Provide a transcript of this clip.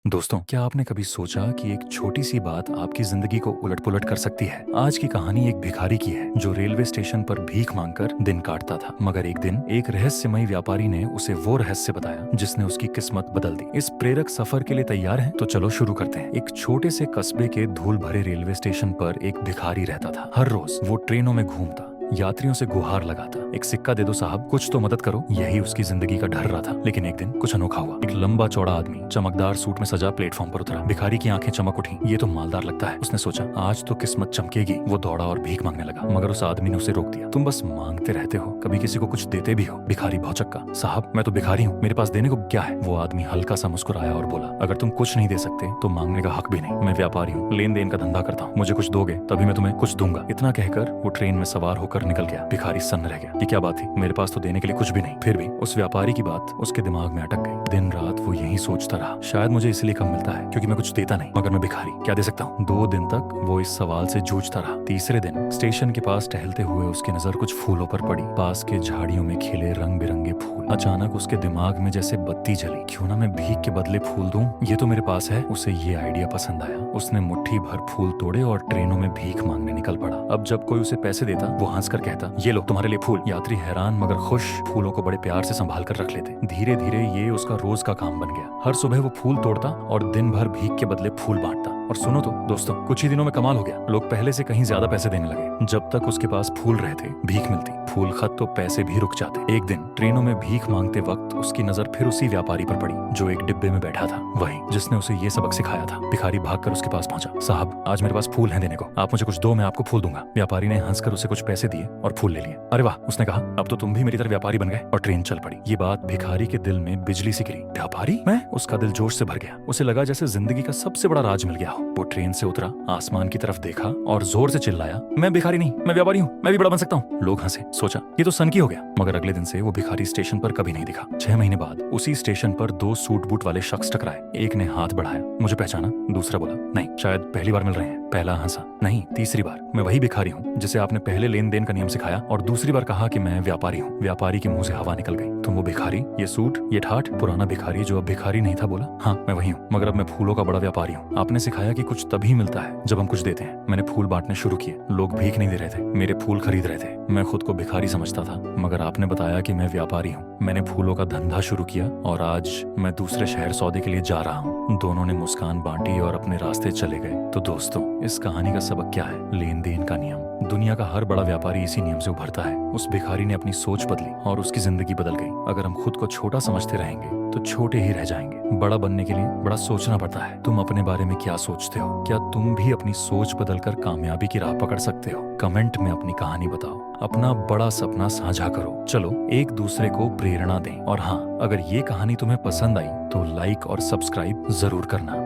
दोस्तों, क्या आपने कभी सोचा कि एक छोटी सी बात आपकी जिंदगी को उलट-पुलट कर सकती है? आज की कहानी एक भिखारी की है जो रेलवे स्टेशन पर भीख मांगकर दिन काटता था। मगर एक दिन एक रहस्यमयी व्यापारी ने उसे वो रहस्य बताया जिसने उसकी किस्मत बदल दी। इस प्रेरक सफर के लिए तैयार हैं? तो चलो शुरू करते हैं। एक छोटे से कस्बे के धूल भरे रेलवे स्टेशन पर एक भिखारी रहता था। हर रोज वो ट्रेनों में घूमता, यात्रियों से गुहार लगाता, एक सिक्का दे दो साहब, कुछ तो मदद करो, यही उसकी जिंदगी का ढर रहा था। लेकिन एक दिन कुछ अनोखा हुआ। एक लंबा चौड़ा आदमी चमकदार सूट में सजा प्लेटफॉर्म पर उतरा। भिखारी की आंखें चमक उठी। ये तो मालदार लगता है, उसने सोचा। आज तो किस्मत चमकेगी। वो दौड़ा और भीख मांगने लगा, मगर उस आदमी ने उसे रोक दिया। तुम बस मांगते रहते हो, कभी किसी को कुछ देते भी हो। भिखारी भौचक्का। साहब, मैं तो भिखारी हूँ, मेरे पास देने को क्या है? वो आदमी हल्का सा मुस्कुराया और बोला, अगर तुम कुछ नहीं दे सकते तो मांगने का हक भी नहीं। मैं व्यापारी हूँ, लेन देन का धंधा करता हूँ, मुझे कुछ दोगे तभी मैं तुम्हें कुछ दूंगा। इतना कहकर वो ट्रेन में सवार होकर निकल गया। भिखारी सन्न रह गया। ये क्या बात थी? मेरे पास तो देने के लिए कुछ भी नहीं। फिर भी उस व्यापारी की बात उसके दिमाग में अटक गई। दिन रात वो यही सोचता रहा, शायद मुझे इसलिए कम मिलता है क्योंकि मैं कुछ देता नहीं, मगर मैं भिखारी क्या दे सकता हूँ? 2 दिन तक वो इस सवाल से जूझता रहा। तीसरे दिन स्टेशन के पास टहलते हुए उसकी नजर कुछ फूलों पर पड़ी। पास के झाड़ियों में खिले रंग बिरंगे फूल। अचानक उसके दिमाग में जैसे बत्ती जली। क्यों ना मैं भीख के बदले फूल दूं? ये तो मेरे पास है। उसे ये आइडिया पसंद आया। उसने मुट्ठी भर फूल तोड़े और ट्रेनों में भीख मांगने निकल पड़ा। अब जब कोई उसे पैसे देता, वो हंसकर कहता, ये लो तुम्हारे लिए फूल। यात्री हैरान मगर खुश फूलों को बड़े प्यार से संभाल कर रख लेते। धीरे धीरे ये उसका रोज का काम बन गया। हर सुबह वो फूल तोड़ता और दिन भर भीख के बदले फूल बांटता। और सुनो तो दोस्तों, कुछ ही दिनों में कमाल हो गया। लोग पहले से कहीं ज्यादा पैसे देने लगे। जब तक उसके पास फूल रहते, भीख मिलती। फूल खत तो पैसे भी रुक जाते। एक दिन ट्रेनों में भीख मांगते वक्त उसकी नजर फिर उसी व्यापारी पर पड़ी जो एक डिब्बे में बैठा था, वही जिसने उसे ये सबक सिखाया था। भिखारी भागकर उसके पास पहुंचा। साहब, आज मेरे पास फूल हैं देने को, आप मुझे कुछ दो, मैं आपको फूल दूंगा। व्यापारी ने हंसकर उसे कुछ पैसे दिए और फूल ले लिए। अरे वाह, उसने कहा, अब तो तुम भी मेरी तरह व्यापारी बन गए। और ट्रेन चल पड़ी। ये बात भिखारी के दिल में बिजली सी गिरी। व्यापारी मैं? उसका दिल जोश से भर गया। उसे लगा जैसे जिंदगी का सबसे बड़ा राज मिल गया हो। वो ट्रेन से उतरा, आसमान की तरफ देखा और जोर से चिल्लाया, मैं भिखारी नहीं, मैं व्यापारी हूँ, मैं भी बड़ा बन सकता हूँ। लोग हंसे। सोचा ये तो सन की हो गया। मगर अगले दिन से वो भिखारी स्टेशन पर कभी नहीं दिखा। 6 महीने बाद उसी स्टेशन पर 2 सूट बूट वाले शख्स टकराए। एक ने हाथ बढ़ाया, मुझे पहचाना? दूसरा बोला, नहीं, शायद पहली बार मिल रहे हैं। पहला हंसा, नहीं, तीसरी बार, मैं वही भिखारी हूँ जिसे आपने पहले लेन देन का नियम सिखाया और दूसरी बार कहा कि मैं व्यापारी हूँ। व्यापारी के मुंह से हवा निकल गई। तुम वो भिखारी, ये सूट, ये ठाठ? पुराना भिखारी जो अब भिखारी नहीं था बोला, हाँ मैं वही हूँ, मगर अब मैं फूलों का बड़ा व्यापारी हूँ। आपने सिखाया कि कुछ तभी मिलता है जब हम कुछ देते हैं। मैंने फूल बांटने शुरू किए। लोग भीख नहीं दे रहे थे, मेरे फूल खरीद रहे थे। मैं खुद को भिखारी समझता था, मगर आपने बताया कि मैं व्यापारी हूँ। मैंने फूलों का धंधा शुरू किया और आज मैं दूसरे शहर सौदे के लिए जा रहा हूँ। दोनों ने मुस्कान बांटी और अपने रास्ते चले गए। तो दोस्तों, इस कहानी का सबक क्या है? लेन देन का नियम। दुनिया का हर बड़ा व्यापारी इसी नियम से उभरता है। उस भिखारी ने अपनी सोच बदली और उसकी जिंदगी बदल गई। अगर हम खुद को छोटा समझते रहेंगे तो छोटे ही रह जाएंगे। बड़ा बनने के लिए बड़ा सोचना पड़ता है। तुम अपने बारे में क्या सोचते हो? क्या तुम भी अपनी सोच बदलकर कामयाबी की राह पकड़ सकते हो? कमेंट में अपनी कहानी बताओ, अपना बड़ा सपना साझा करो। चलो एक दूसरे को प्रेरणा दें। और हाँ, अगर ये कहानी तुम्हें पसंद आई तो लाइक और सब्सक्राइब जरूर करना।